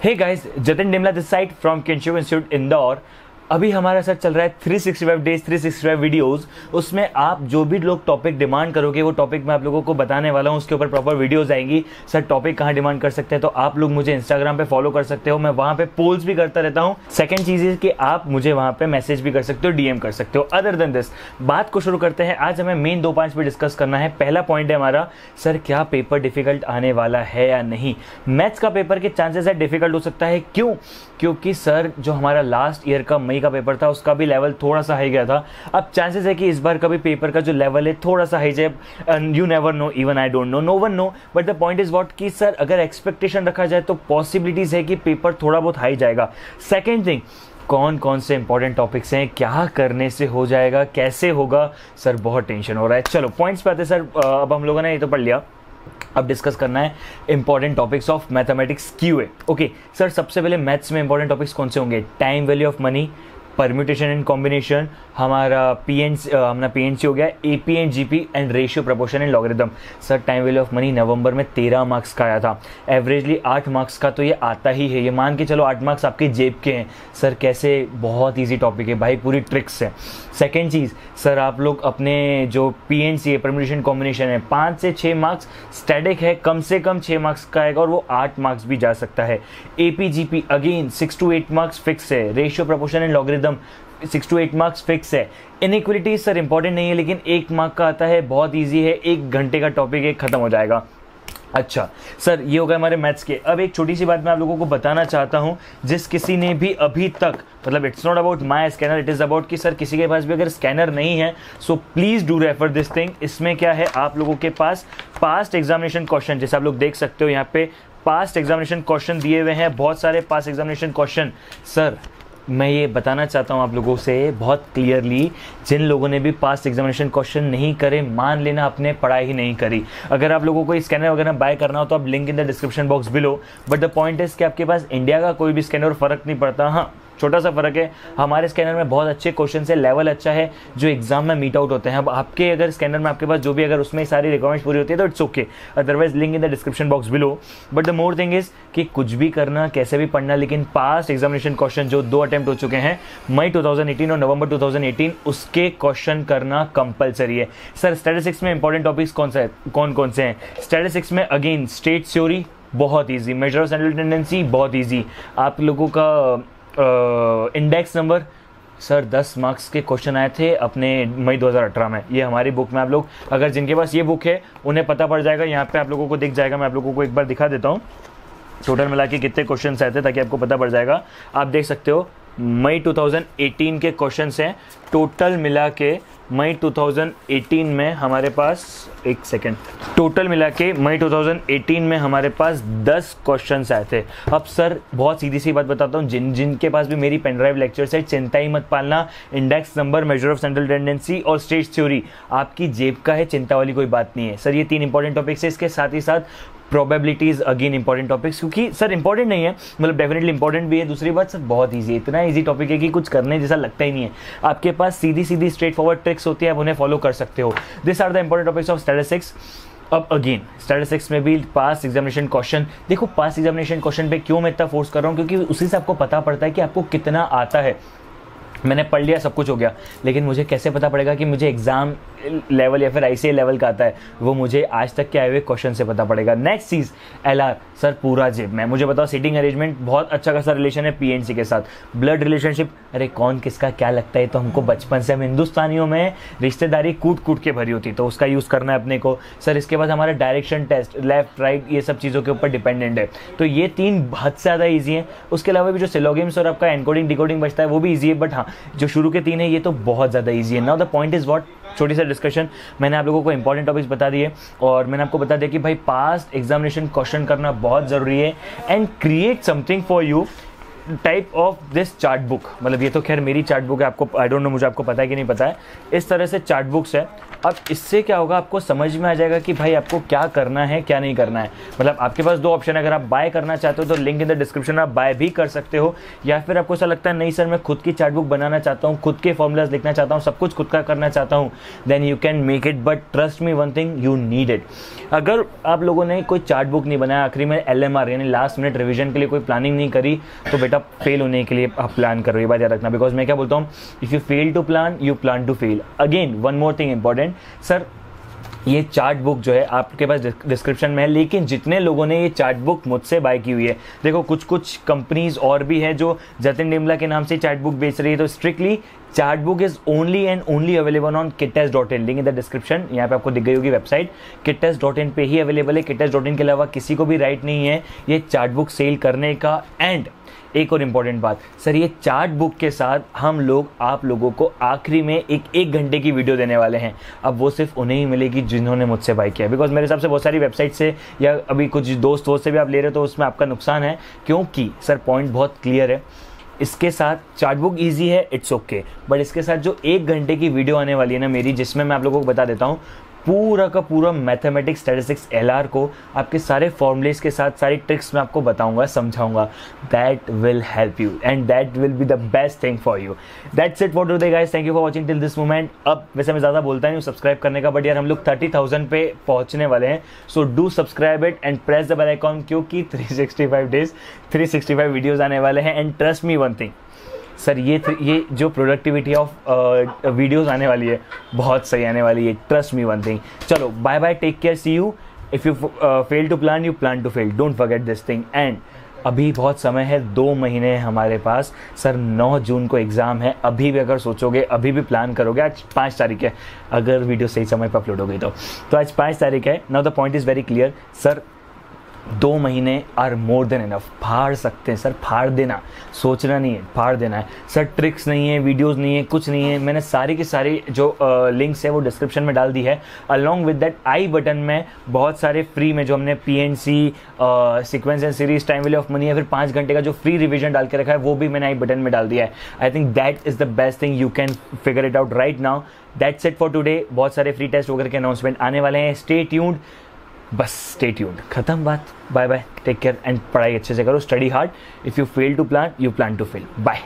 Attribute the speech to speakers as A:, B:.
A: Hey guys, Jatin Dimla this side from Kinshu institute Indore. अभी हमारा sir चल रहा है 365 डेज 365 वीडियोस। उसमें आप जो भी लोग टॉपिक डिमांड करोगे वो टॉपिक मैं आप लोगों को बताने वाला हूँ। उसके ऊपर प्रॉपर वीडियोस आएंगी। सर टॉपिक कहाँ डिमांड कर सकते हैं, तो आप लोग मुझे इंस्टाग्राम पे फॉलो कर सकते हो। मैं वहाँ पे पोल्स भी करता रहता हूँ। सेकंड चीज़ है कि आप मुझे वहाँ पे मैसेज भी कर सकते हो, डीएम कर सकते हो। अदर देन दिस, बात को शुरू करते हैं। आज हमें मेन 2 पॉइंट्स पे डिस्कस करना है। पहला पॉइंट है हमारा, सर क्या पेपर डिफिकल्ट आने वाला है या नहीं। मैथ्स का पेपर के चांसेस है डिफिकल्ट हो सकता है। क्यों? क्योंकि सर जो हमारा लास्ट ईयर का मई का पेपर था उसका भी लेवल थोड़ा सा हाई गया था। अब चांसेस है कि इस बार का भी पेपर का जो लेवल है थोड़ा सा हाई जाए। You never know, even I don't know, no one know, but the point is what कि सर अगर एक्सपेक्टेशन रखा जाए तो पॉसिबिलिटीज है कि पेपर थोड़ा बहुत हाई जाएगा। सेकेंड थिंग, कौन कौन से इंपॉर्टेंट टॉपिक्स हैं, क्या करने से हो जाएगा, कैसे होगा, सर बहुत टेंशन हो रहा है। चलो पॉइंट्स पे आते हैं सर। अब हम लोगों ने ये तो पढ़ लिया, अब डिस्कस करना है important topics of mathematics QA. Okay sir, सबसे पहले मैथ्स में इंपॉर्टेंट टॉपिक्स कौन से होंगे? Time value of money, permutation and combination, हमारा पीएनसी हो गया, AP and GP and ratio, proportion and logarithm. Sir time value of money November में 13 मार्क्स का आया था। एवरेजली 8 मार्क्स का तो ये आता ही है। ये मान के चलो 8 मार्क्स आपके जेब के हैं। सर कैसे, बहुत ईजी टॉपिक है भाई, पूरी ट्रिक्स है। सेकेंड चीज़, सर आप लोग अपने जो पीएनसी है, परम्यूटेशन कॉम्बिनेशन है, 5 से 6 मार्क्स स्टैटिक है, कम से कम 6 मार्क्स का आएगा और वो 8 मार्क्स भी जा सकता है। AP GP again 6 to 8 marks fix है। Ratio, proportion and logarithm 6 to 8 marks fix है। इनइक्वलिटी सर इंपॉर्टेंट नहीं है, लेकिन 1 मार्क का आता है, बहुत इजी है, 1 घंटे का टॉपिक है, खत्म हो जाएगा। अच्छा सर, ये हो गया हमारे मैथ्स के। अब एक छोटी सी बात मैं आप लोगों को बताना चाहता हूँ। जिस किसी ने भी अभी तक, मतलब it's not about my scanner, it is about कि सर किसी के पास भी अगर स्कैनर नहीं है so please do refer this thing. इसमें क्या है, आप लोगों के पास पास्ट एग्जामिनेशन क्वेश्चन, जैसे आप लोग देख सकते हो यहाँ पे पास्ट एग्जामिनेशन क्वेश्चन दिए हुए हैं, बहुत सारे पास्ट एग्जामिनेशन क्वेश्चन। सर मैं ये बताना चाहता हूँ आप लोगों से बहुत क्लियरली, जिन लोगों ने भी पास्ट एग्जामिनेशन क्वेश्चन नहीं करे, मान लेना आपने पढ़ाई ही नहीं करी। अगर आप लोगों को स्कैनर वगैरह बाय करना हो तो आप link in the description box below. But the point is कि आपके पास इंडिया का कोई भी स्कैनर फर्क नहीं पड़ता। हाँ, छोटा सा फर्क है, हमारे स्कैनर में बहुत अच्छे क्वेश्चन है, लेवल अच्छा है, जो एग्जाम में मीट आउट होते हैं। अब आपके अगर स्कैनर में आपके पास जो भी अगर उसमें सारी रिक्वायरमेंट्स पूरी होती है तो it's okay, otherwise link in the description box below. But the more thing is कि कुछ भी करना, कैसे भी पढ़ना, लेकिन पास्ट एग्जामिनेशन क्वेश्चन जो 2 अटेम्प्ट हो चुके हैं, मई 2018 और नवंबर 2018, उसके क्वेश्चन करना कंपलसरी है। सर स्टैटिस्टिक्स में इंपॉर्टेंट टॉपिक्स कौन कौन से हैं? स्टैटिस्टिक्स में अगेन स्टेट थ्योरी बहुत easy, measure of central tendency बहुत ईजी, आप लोगों का इंडेक्स नंबर, सर 10 मार्क्स के क्वेश्चन आए थे अपने मई 2018 में। ये हमारी बुक में, आप लोग अगर जिनके पास ये बुक है उन्हें पता पड़ जाएगा, यहाँ पे आप लोगों को दिख जाएगा। मैं आप लोगों को एक बार दिखा देता हूँ टोटल मिला के कितने क्वेश्चन आए थे, ताकि आपको पता पड़ जाएगा। आप देख सकते हो मई 2018 के क्वेश्चन हैं, टोटल मिला के मई 2018 में हमारे पास, एक सेकेंड, टोटल मिला के मई 2018 में हमारे पास 10 क्वेश्चंस आए थे। अब सर बहुत सीधी सी बात बताता हूँ, जिनके पास भी मेरी पेन ड्राइव लेक्चर्स है, चिंता ही मत पालना। Index number, measure of central tendency और स्टेट थ्योरी आपकी जेब का है, चिंता वाली कोई बात नहीं है। सर ये 3 इंपॉर्टेंट टॉपिक्स है। इसके साथ ही साथ प्रोबेबिलिटीज अगेन इंपॉर्टेंट टॉपिक्स, क्योंकि सर इंपॉर्टेंट नहीं है, मतलब डेफिनेटली इंपॉर्टेंट भी है। दूसरी बात सर बहुत ईजी है, इतना ईजी टॉपिक है कि कुछ करने जैसा लगता ही नहीं है। आपके पास सीधी सीधी स्ट्रेट फॉरवर्ड ट्रिक्स होती है, आप उन्हें फॉलो कर सकते हो। This are the important topics of statistics. अब अगेन स्टैटिस्टिक्स में भी पास्ट एग्जामिनेशन क्वेश्चन, देखो पास्ट एग्जामिनेशन क्वेश्चन पे क्यों मैं इतना फोर्स कर रहा हूँ, क्योंकि उसी से आपको पता पड़ता है कि आपको कितना आता है। मैंने पढ़ लिया, सब कुछ हो गया, लेकिन मुझे कैसे पता पड़ेगा कि मुझे एग्जाम लेवल या फिर आईसीए लेवल का आता है? वो मुझे आज तक के आए हुए क्वेश्चन से पता पड़ेगा। नेक्स्ट चीज़, एलआर, सर पूरा जेब में। मुझे बताओ सीटिंग अरेंजमेंट, बहुत अच्छा खासा रिलेशन है पीएनसी के साथ। ब्लड रिलेशनशिप, अरे कौन किसका क्या लगता है, तो हमको बचपन से, हम हिंदुस्तानियों में रिश्तेदारी कूट कूट के भरी होती, तो उसका यूज़ करना है अपने को। सर इसके बाद हमारा डायरेक्शन टेस्ट, लेफ्ट राइट, ये सब चीज़ों के ऊपर डिपेंडेंट है, तो ये 3 हद से ज़्यादा ईजी है। उसके अलावा भी जो सिलोगिम्स और आपका एनकोडिंग डिकोडिंग बचता है वो भी ईजी है, बट हाँ जो शुरू के 3 है ये तो बहुत ज़्यादा ईजी है। Now the point is what, छोटी सा डिस्कशन, मैंने आप लोगों को इंपॉर्टेंट टॉपिक्स बता दिए और मैंने आपको बता दिया कि भाई पास्ट एग्जामिनेशन क्वेश्चन करना बहुत ज़रूरी है। And create something for you type of this chart book, मतलब ये तो खैर मेरी चार्ट बुक है, आपको आई डोंट नो मुझे आपको पता है कि नहीं पता है, इस तरह से चार्ट बुक्स है। अब इससे क्या होगा, आपको समझ में आ जाएगा कि भाई आपको क्या करना है क्या नहीं करना है। मतलब आपके पास 2 ऑप्शन है, अगर आप बाय करना चाहते हो तो लिंक इन द डिस्क्रिप्शन, आप बाय भी कर सकते हो, या फिर आपको ऐसा लगता है नहीं सर मैं खुद की चार्ट बुक बनाना चाहता हूँ, खुद के फॉर्मूलाज लिखना चाहता हूँ, सब कुछ खुद का करना चाहता हूँ, then you can make it, but trust me one thing, you need it. अगर आप लोगों ने कोई चार्ट बुक नहीं बनाया, आखिरी में LMR यानी लास्ट मिनट रिवीजन के लिए कोई प्लानिंग नहीं करी, तो बेटा फेल होने के लिए आप प्लान करो, ये बात याद रखना। बिकॉज मैं क्या बोलता हूँ, if you fail to plan you plan to fail. Again one more thing important, sir ये चार्ट बुक जो है आपके पास डिस्क्रिप्शन में है, लेकिन जितने लोगों ने ये चार्ट बुक मुझसे बाय की हुई है, देखो कुछ कंपनीज और भी है जो जतिन डिमला के नाम से चार्ट बुक बेच रही है, तो strictly chart book is only and only available on kittest.in, link in the description, यहाँ पे आपको दिख गई होगी वेबसाइट, kittest.in पे ही अवेलेबल है। kittest.in के अलावा किसी को भी राइट नहीं है ये चार्ट बुक सेल करने का। एंड एक और इम्पॉर्टेंट बात, सर ये चार्ट बुक के साथ हम लोग आप लोगों को आखिरी में एक घंटे की वीडियो देने वाले हैं। अब वो सिर्फ उन्हें ही मिलेगी जिन्होंने मुझसे बाय किया, बिकॉज मेरे हिसाब से बहुत सारी वेबसाइट से या अभी कुछ दोस्त से भी आप ले रहे हो तो उसमें आपका नुकसान है, क्योंकि सर पॉइंट बहुत क्लियर है, इसके साथ चार्ट बुक ईजी है, इट्स ओके, बट इसके साथ जो 1 घंटे की वीडियो आने वाली है ना मेरी, जिसमें मैं आप लोगों को बता देता हूँ पूरा का पूरा मैथमेटिक्स स्टैटिस्टिक्स LR को आपके सारे फॉर्मूलेस के साथ सारी ट्रिक्स मैं आपको बताऊंगा, समझाऊंगा, that will help you and that will be the best thing for you. That's it for today guys, thank you for watching till this moment. अब वैसे मैं ज़्यादा बोलता नहीं हूँ सब्सक्राइब करने का, बट यार हम लोग 30,000 पे पहुँचने वाले हैं, so do subscribe it and press the bell icon, क्योंकि 365 डेज 365 वीडियोज़ आने वाले हैं। And trust me one thing sir, ये जो प्रोडक्टिविटी ऑफ वीडियोस आने वाली है बहुत सही आने वाली है, ट्रस्ट मी वन थिंग। चलो bye bye, take care, see you. If you fail to plan you plan to fail, don't forget this thing. And अभी बहुत समय है, 2 महीने हैं हमारे पास। सर 9 जून को एग्ज़ाम है, अभी भी अगर सोचोगे, अभी भी प्लान करोगे, आज 5 तारीख है, अगर वीडियो सही समय पर अपलोड हो गई तो आज 5 तारीख है। Now the point is very clear sir, 2 महीने आर मोर देन इनफ, फाड़ सकते हैं सर, फाड़ देना, सोचना नहीं है, फाड़ देना है सर। ट्रिक्स नहीं है, वीडियोस नहीं है, कुछ नहीं है, मैंने सारी की सारी जो लिंक्स है वो डिस्क्रिप्शन में डाल दी है। Along with that I button में बहुत सारे फ्री में जो हमने PNC sequence and series, time value of money या फिर 5 घंटे का जो फ्री रिविजन डाल के रखा है वो भी मैंने आई बटन में डाल दिया है। I think that is the best thing, you can figure it out right now. That's it for today. बहुत सारे फ्री टेस्ट वगैरह के अनाउंसमेंट आने वाले हैं, स्टे ट्यून्ड, बस स्टे ट्यून्ड, खत्म बात। Bye bye, take care and पढ़ाई अच्छे से करो, study hard. If you fail to plan you plan to fail. Bye.